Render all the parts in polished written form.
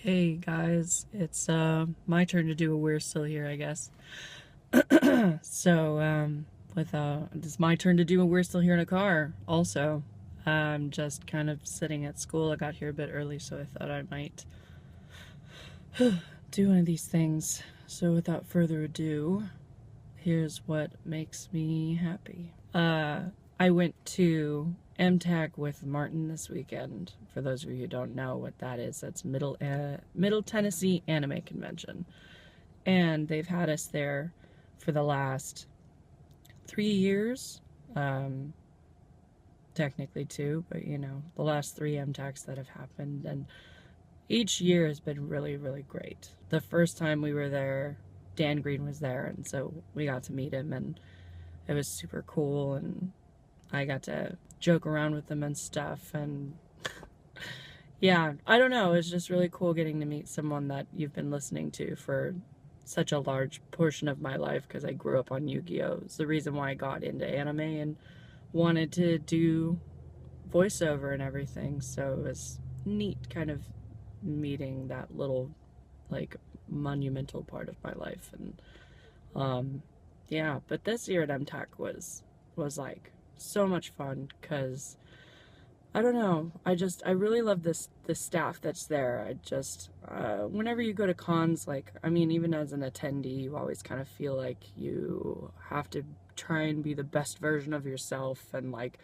Hey guys, it's my turn to do a We're Still Here, I guess. So, it's my turn to do a We're Still Here in a car, also. I'm just kind of sitting at school. I got here a bit early, so I thought I might do one of these things. So without further ado, here's what makes me happy. I went to MTAC with Martin this weekend. For those of you who don't know what that is, that's Middle Tennessee Anime Convention. And they've had us there for the last 3 years. Technically 2, but the last 3 MTACs that have happened. And each year has been really, really great. The first time we were there, Dan Green was there, and so we got to meet him, and it was super cool, and I got to joke around with them and stuff, and yeah, I don't know, it's just really cool getting to meet someone that you've been listening to for such a large portion of my life, because I grew up on Yu-Gi-Oh! It's the reason why I got into anime and wanted to do voiceover and everything, so it was neat kind of meeting that little, like, monumental part of my life. And yeah, but this year at MTAC was like so much fun, because I don't know, I really love the staff that's there. I just whenever you go to cons, like, I mean, even as an attendee, you always kind of feel like you have to try and be the best version of yourself, and like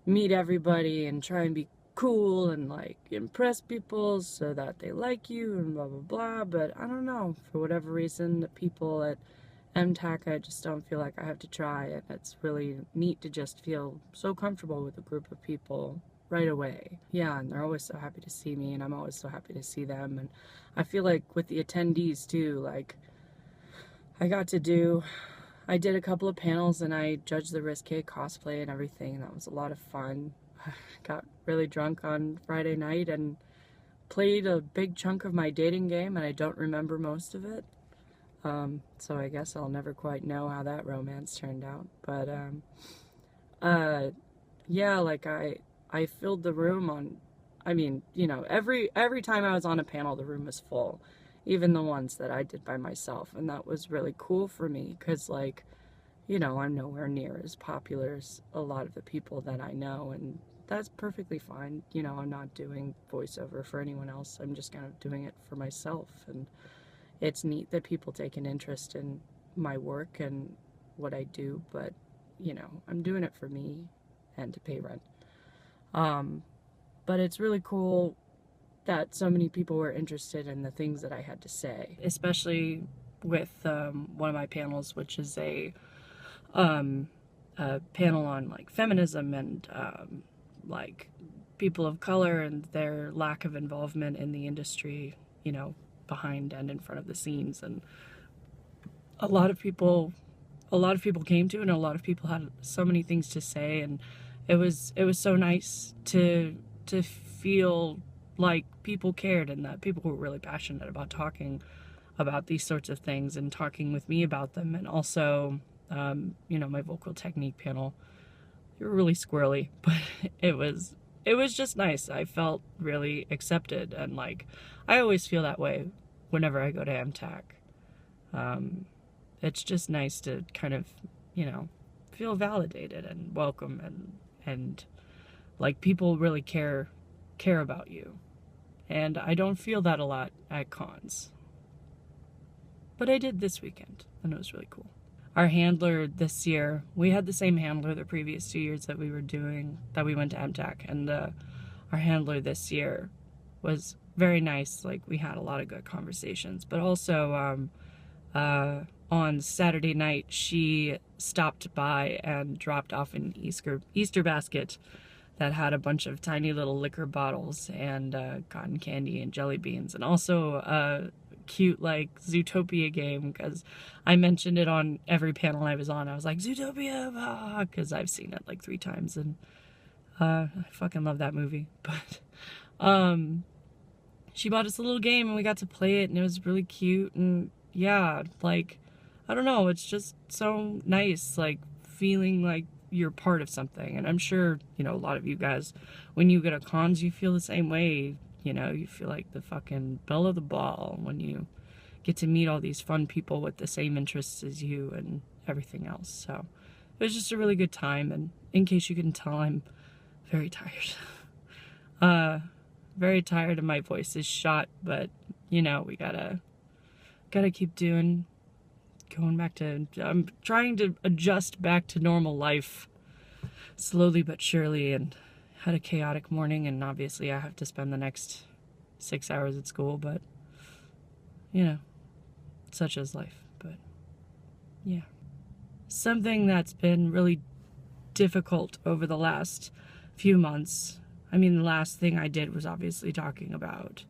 meet everybody and try and be cool and like impress people so that they like you and blah blah blah. But I don't know, for whatever reason, the people at MTAC, I just don't feel like I have to try, and it's really neat to just feel so comfortable with a group of people right away. Yeah, and they're always so happy to see me, and I'm always so happy to see them. And I feel like with the attendees too, like I did a couple of panels, and I judged the risque cosplay and everything, and that was a lot of fun. Got really drunk on Friday night and played a big chunk of my dating game, and I don't remember most of it. So I guess I'll never quite know how that romance turned out. But yeah, like I filled the room on, I mean, every time I was on a panel, the room was full, even the ones that I did by myself, and that was really cool for me, because, like, I'm nowhere near as popular as a lot of the people that I know, and that's perfectly fine. I'm not doing voiceover for anyone else. I'm just kind of doing it for myself, and it's neat that people take an interest in my work and what I do, but, I'm doing it for me and to pay rent. But it's really cool that so many people were interested in the things that I had to say, especially with one of my panels, which is a panel on like feminism and like people of color and their lack of involvement in the industry, behind and in front of the scenes. And a lot of people came to, and a lot of people had so many things to say, and it was so nice to feel like people cared, and that people were really passionate about talking about these sorts of things and talking with me about them. And also my vocal technique panel, they were really squirrely, but it was just nice. I felt really accepted, and like I always feel that way whenever I go to MTAC. It's just nice to kind of, feel validated and welcome, and like people really care about you. And I don't feel that a lot at cons. But I did this weekend, and it was really cool. Our handler this year, we had the same handler the previous 2 years that we went to MTAC, and our handler this year was very nice. Like, we had a lot of good conversations, but also on Saturday night, she stopped by and dropped off an Easter basket that had a bunch of tiny little liquor bottles and cotton candy and jelly beans, and also a cute, like, Zootopia game, because I mentioned it on every panel I was on. I was like, Zootopia, because I've seen it like 3 times, and I fucking love that movie. But she bought us a little game, and we got to play it, and it was really cute. And yeah, like, I don't know, it's just so nice, like, feeling like you're part of something. And I'm sure, a lot of you guys, when you go to cons, you feel the same way. You know, you feel like the fucking belle of the ball when you get to meet all these fun people with the same interests as you and everything else. So it was just a really good time. And in case you can tell, I'm very tired. Very tired and my voice is shot, but you know, we gotta keep going back to, I'm trying to adjust back to normal life slowly but surely, and had a chaotic morning, and obviously I have to spend the next 6 hours at school, but you know, such is life. But yeah, something that's been really difficult over the last few months. I mean, the last thing I did was obviously talking about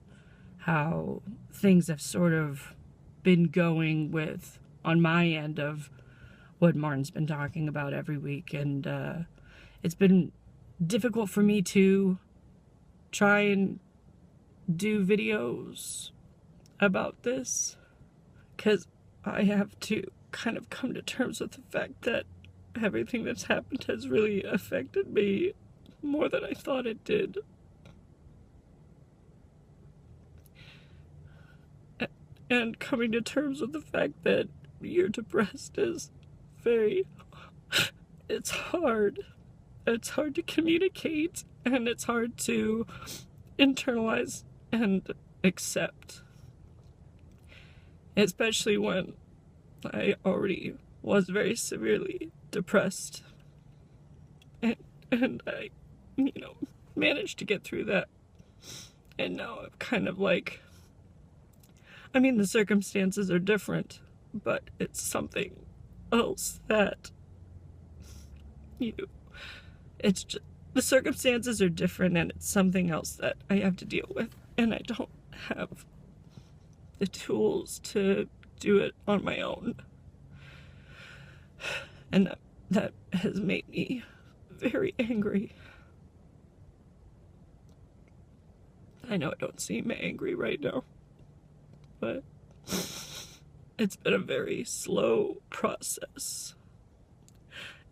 how things have sort of been going with, on my end of what Martin's been talking about every week. And it's been difficult for me to try and do videos about this, because I have to kind of come to terms with the fact that everything that's happened has really affected me more than I thought it did. And coming to terms with the fact that you're depressed is it's hard. It's hard to communicate, and it's hard to internalize and accept. Especially when I already was very severely depressed. And I, you know, managed to get through that. And now I'm kind of like, I mean, the circumstances are different, but it's something else that it's just, the circumstances are different, and it's something else that I have to deal with, and I don't have the tools to do it on my own. And that has made me very angry. I know I don't seem angry right now, but it's been a very slow process.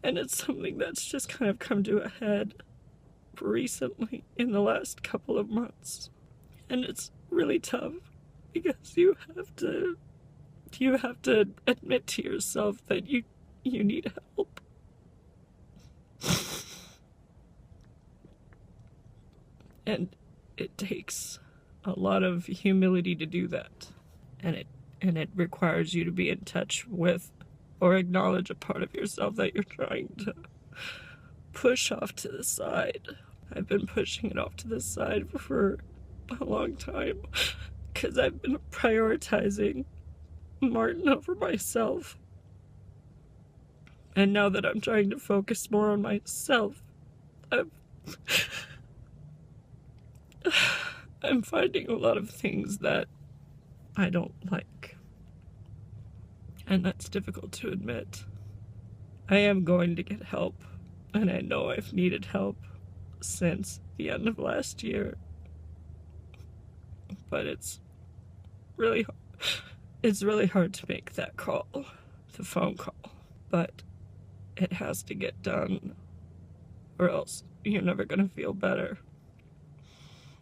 And it's something that's just kind of come to a head recently in the last couple of months. And it's really tough because you have to admit to yourself that you need help. And it takes a lot of humility to do that. And it requires you to be in touch with or acknowledge a part of yourself that you're trying to push off to the side. I've been pushing it off to the side for a long time because I've been prioritizing Martin over myself. And now that I'm trying to focus more on myself, I'm finding a lot of things that I don't like. And that's difficult to admit. I am going to get help, and I know I've needed help since the end of last year. But it's really hard to make that call, the phone call. But it has to get done, or else you're never going to feel better.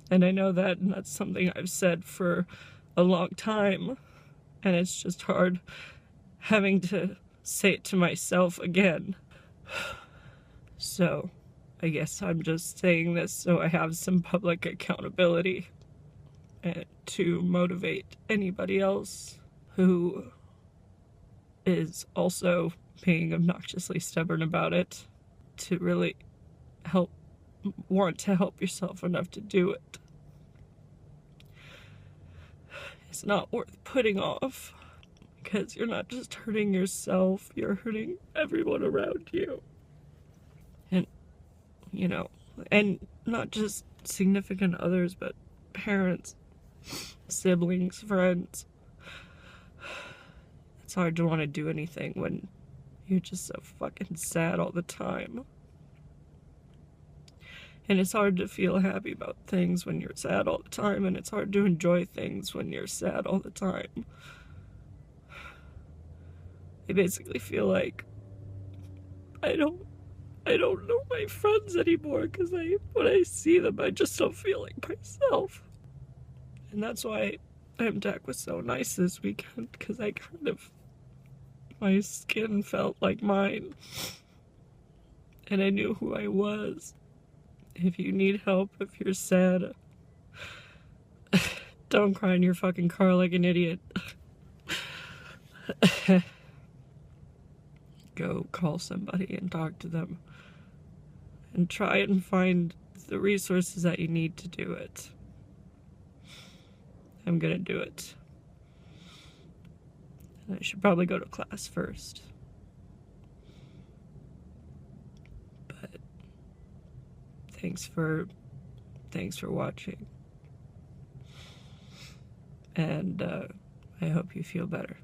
And I know that, and that's something I've said for a long time, and it's just hard having to say it to myself again. So I guess I'm just saying this so I have some public accountability and to motivate anybody else who is also being obnoxiously stubborn about it to really want to help yourself enough to do it. It's not worth putting off, because you're not just hurting yourself, you're hurting everyone around you. And, you know, and not just significant others, but parents, siblings, friends. It's hard to want to do anything when you're just so fucking sad all the time. And it's hard to feel happy about things when you're sad all the time, and it's hard to enjoy things when you're sad all the time. I basically feel like I don't know my friends anymore, because when I see them, I just don't feel like myself. And that's why MTAC was so nice this weekend, because my skin felt like mine. And I knew who I was. If you need help, if you're sad, don't cry in your fucking car like an idiot. Go call somebody and talk to them. And try and find the resources that you need to do it. I'm gonna do it. I should probably go to class first. But thanks for watching. And I hope you feel better.